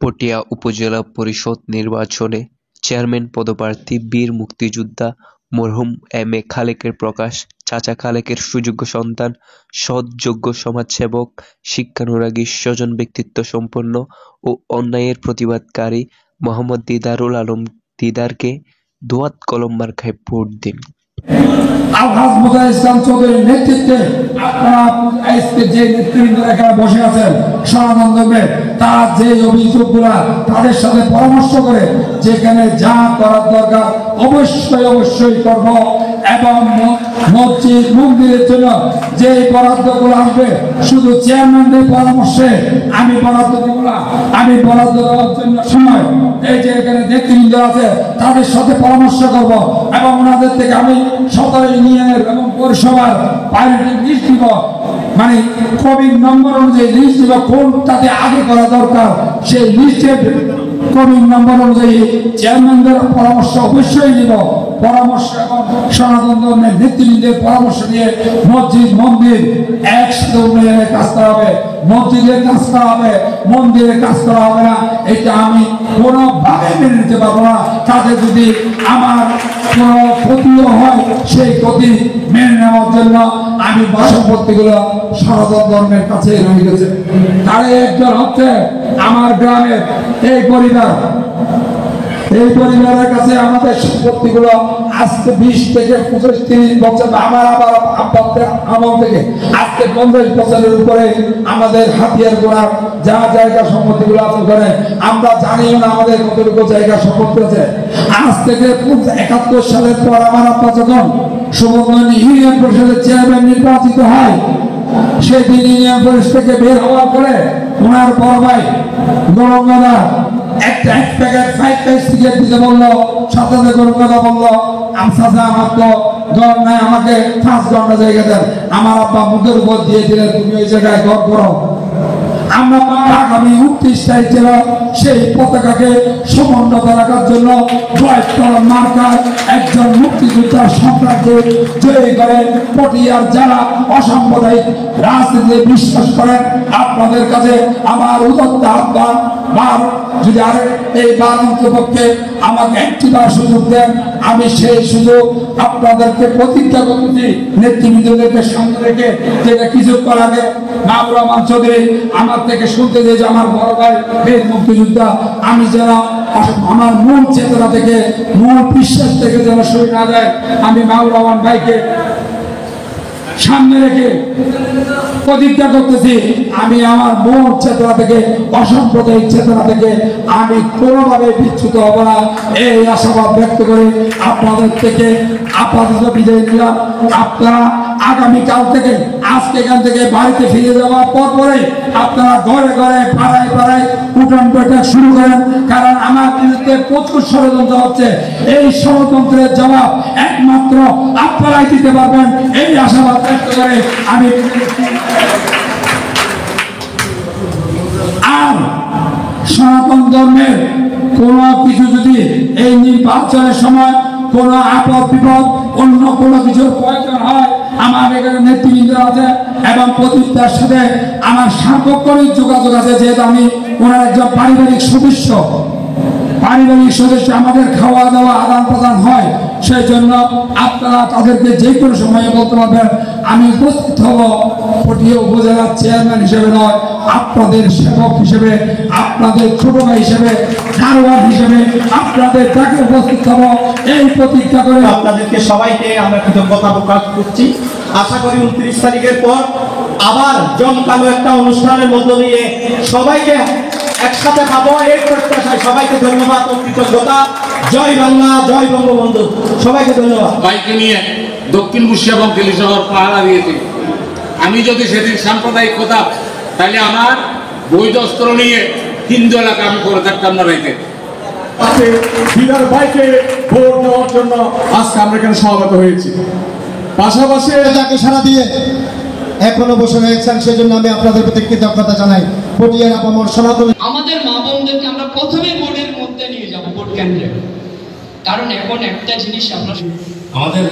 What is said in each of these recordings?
পটিয়া উপজেলা পরিষদ নির্বাচনে চেয়ারম্যান পদপ্রার্থী বীর মুক্তিযোদ্ধা মরহুম এম এ খালেকের প্রকাশ, চাচা খালেকের সুযোগ্য সন্তান, সৎ যোগ্য সমাজসেবক, শিক্ষানুরাগী, স্বজন ব্যক্তিত্ব সম্পন্ন ও অন্যায়ের প্রতিবাদকারী মোহাম্মদ দিদারুল আলম দিদারকে দোয়াত কলম মার্কায় ভোট দিন। আলহাজ মুজাহিদ ইসলাম চৌধুরীর নেতৃত্বে আপনারা আজকে যে নেতৃবৃন্দরা এখানে বসে আছেন সনাতন তার যে অভিযোগগুলা তাদের সাথে পরামর্শ করে যেখানে যা করার দরকার অবশ্যই করব এবং মসজিদ মন্দিরের জন্য যে বরাদ্দগুলো আসবে শুধু চেয়ারম্যানদের পরামর্শে আমি বরাদ্দ দেব না, আমি বরাদ্দ দেওয়ার জন্য সময় এই যে এখানে নেতৃবৃন্দ আছে তাদের সাথে পরামর্শ করব এবং ওনাদের থেকে আমি সদর ইউনিয়নের এবং পৌরসভার প্রায়োরিটি লিস্ট দিব, মানে কমিং নম্বর অনুযায়ী লিস্ট দিব কোনটাতে আগে করা দরকার সেই লিস্টের কমিং নম্বর অনুযায়ী চেয়ারম্যানদের পরামর্শ অবশ্যই নিব। পরামর্শ এবং সনাতন ধর্মের নেতৃবৃন্দের পরামর্শ দিয়ে মসজিদ মন্দির একসাথে উন্নয়নের কাজ করা হবে, মসজিদের কাজ করা হবে, মন্দিরের কাজ করা হবে না, এটা আমি কোনোভাবে মেনে নিতে পারবো না। তাদের যদি আমার কোনো ক্ষতিও হয় সেই ক্ষতি মেনে নেওয়ার জন্য আমি সম্পত্তিগুলো সনাতন ধর্মের কাছে রয়ে গেছে। তার একজন হচ্ছে আমার গ্রামের এই পরিবারের কাছে আমাদের সম্পত্তিগুলো আজকে 20 থেকে 25-30 বছর আমার আমল থেকে আজকে 50 বছরের উপরে আমাদের হাতিয়ার গোড়া যা জায়গা সম্পত্তিগুলো আছে করে আমরা জানিও না আমাদের কতটুকু জায়গা সম্পত্তি আছে। আজ থেকে 71 সালের পর আমার আব্বা যখন সুবর্ণনী ইউনিয়ন পরিষদের চেয়ারম্যান নির্বাচিত হয় সেদিন ইউনিয়ন পরিষদ থেকে বের হওয়ার পরে ওনার বড় ভাই গরমদাদা একটা এক প্যাকেট 5 প্যাকেট সিগারেট দিতে বললো, সাথে গরমদাদা বললো আমসাজা আমার তো ঘর নাই, আমাকে 5 ঘন্টা জায়গা দেন। আমার আব্বা মুখের উপর দিয়ে দিলেন তুমি ওই জায়গায় ঘর করো। আমরা আগামী 29 তারিখ ছিল সেই পতাকাকে সমুন্নত রাখার জন্য মার্কার একজন মুক্তিযোদ্ধার সন্তানকে জয়ী করে পটিয়ার যারা অসাম্প্রদায়িক রাজনীতিতে বিশ্বাস করেন আপনাদের কাছে আমার উদাত্ত আহ্বান, যদি আর এই পক্ষে আমাকে একটিবার সুযোগ দেন আমি সেই সুযোগ আপনাদেরকে প্রতিজ্ঞা করতেছি নেতৃবৃন্দদেরকে সামনে রেখে যেটা কিছুক্ষণ আগে মাহবুব রহমান চৌধুরী আমার থেকে শুনতে যে আমার বড় ভাই বীর মুক্তিযোদ্ধা, আমি যেন আমার মূল চেতনা থেকে মূল বিশ্বাস থেকে যেন সরে না যায় আমি মাহবুব রহমান ভাইকে সামনে রেখে প্রতিজ্ঞা করতেছি আমি আমার মূল চেতনা থেকে অসাম্প্রদায়িক চেতনা থেকে আমি কোনোভাবে বিচ্যুত হব না। এই আশাবাদ ব্যক্ত করে আপনাদের থেকে আপাতত বিদায় নিলাম। আপনারা আগামীকাল থেকে আজকে এখান থেকে বাড়িতে ফিরে যাওয়ার পরে আপনারা ঘরে ঘরে পাড়ায় উঠান বৈঠক শুরু করেন, কারণ আমার বিরুদ্ধে প্রচুর ষড়যন্ত্র হচ্ছে। এই ষড়যন্ত্রের জবাব একমাত্র আপনারাই দিতে পারবেন এই আশাবাদ ব্যক্ত করে আমি আর সনাতন ধর্মের কোনো কিছু যদি এই নির্বাচনের সময় কোনো আপদ বিপদ অন্য কোনো কিছুর প্রয়োজন হয় আমার এখানে নেতৃবৃন্দ আছে এবং প্রতিষ্ঠার সাথে আমার সার্বক্ষণিক যোগাযোগ আছে, যেহেতু আমি ওনার একজন পারিবারিক সদস্য আমাদের খাওয়া দাওয়া আদান প্রদান হয়, সেই জন্য আপনারা তাদেরকে যে কোনো সময়ে বলতে পারবেন আমি উপস্থিত হব। পটিয়া উপজেলার চেয়ারম্যান হিসেবে নয়, আপনাদের সেবক হিসেবে, আপনাদের ছোট ভাই হিসেবে, দারোয়ান হিসেবে আপনাদের তাকে উপস্থিত হব এই প্রতিজ্ঞা করে আপনাদেরকে সবাইকে আমরা কৃতজ্ঞতা প্রকাশ করছি। আশা করি 29 তারিখের পর আবার জমকালো একটা অনুষ্ঠানের মধ্য দিয়ে সবাইকে একসাথে পাবো এই প্রত্যাশায় সবাইকে ধন্যবাদ ও কৃতজ্ঞতা। জয় বাংলা, জয় বঙ্গবন্ধু, সবাইকে ধন্যবাদ। বাইকে নিয়ে দক্ষিণ মুর্শিদাবাদ শহর পাহারা দিয়েছি। আমি যদি সেদিন সাম্প্রদায়িক কথা তাহলে আমার বৈধ অস্ত্র নিয়ে হিন্দু এলাকা আমি করে থাকতাম না রাইতে। দিদার ভাইকে ভোট দেওয়ার জন্য আজকে আমরা এখানে সমবেত হয়েছি। পাশাপাশি তাকে সারা দিয়ে এখনো বসে রয়েছেন, সেজন্য আমি আপনাদের প্রতি কৃতজ্ঞতা জানাই। পটিয়ার আপামর সনাতন আমাদের মা বোনদেরকে আমরা প্রথমে বোর্ডের মধ্যে নিয়ে যাব, ভোট কেন্দ্রে, কারণ এখন একটা জিনিস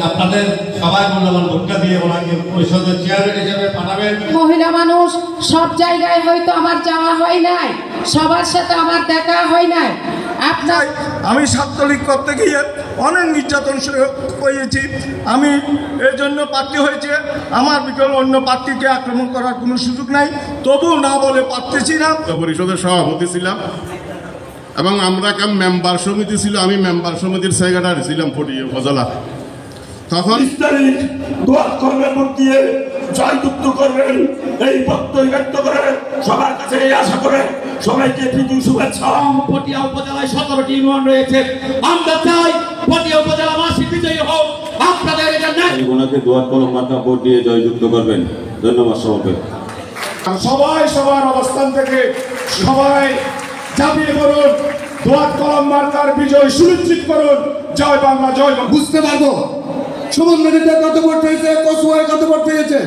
আপনাদের সবাই মূল্যবান ভোটটা দিয়ে ওনাকে পরিষদের চেয়ারম্যান হিসেবে পাঠাবেন। মহিলা মানুষ সব জায়গায় হয়তো আমার যাওয়া হয় নাই, সবার সাথে আমার দেখা হয় নাই। আপনার আমি ছাত্রলীগ করতে গিয়ে অনেক নির্যাতন হয়েছি, আমি এর জন্য প্রার্থী হয়েছে। আমার বিকল্প অন্য প্রার্থীকে আক্রমণ করার কোনো সুযোগ নাই, তবু না বলে পারতেছি না। পরিষদের সভাপতি ছিলাম এবং আমরা মেম্বার সমিতি ছিল, আমি মেম্বার সমিতির সেক্রেটারি ছিলাম ফটিয়া উপজেলা। তখন দোয়াত করবেন, ভোট দিয়ে জয়যুক্ত করবেন, এই প্রত্যয় ব্যক্ত করে সবার কাছে এই আশা করে সবাইকে প্রীতি শুভেচ্ছা। পটিয়া উপজেলায় 17টি ইউনিয়ন রয়েছে, আমরা চাই পটিয়া উপজেলা মাসি বিজয়ী হোক। আপনাদের ওনাকে দোয়াত কলম মার্কা ভোট দিয়ে জয়যুক্ত করবেন। ধন্যবাদ সবাইকে। সবাই সবার অবস্থান থেকে সবাই ঝাঁপিয়ে পড়ুন, দোয়াত কলম মার্কার বিজয় সুনিশ্চিত করুন। জয় বাংলা, জয় বাংলা। বুঝতে পারবো সুমন নদীতে কত ভোট হয়েছে, কসুয়ায় কত ভোট হয়েছে।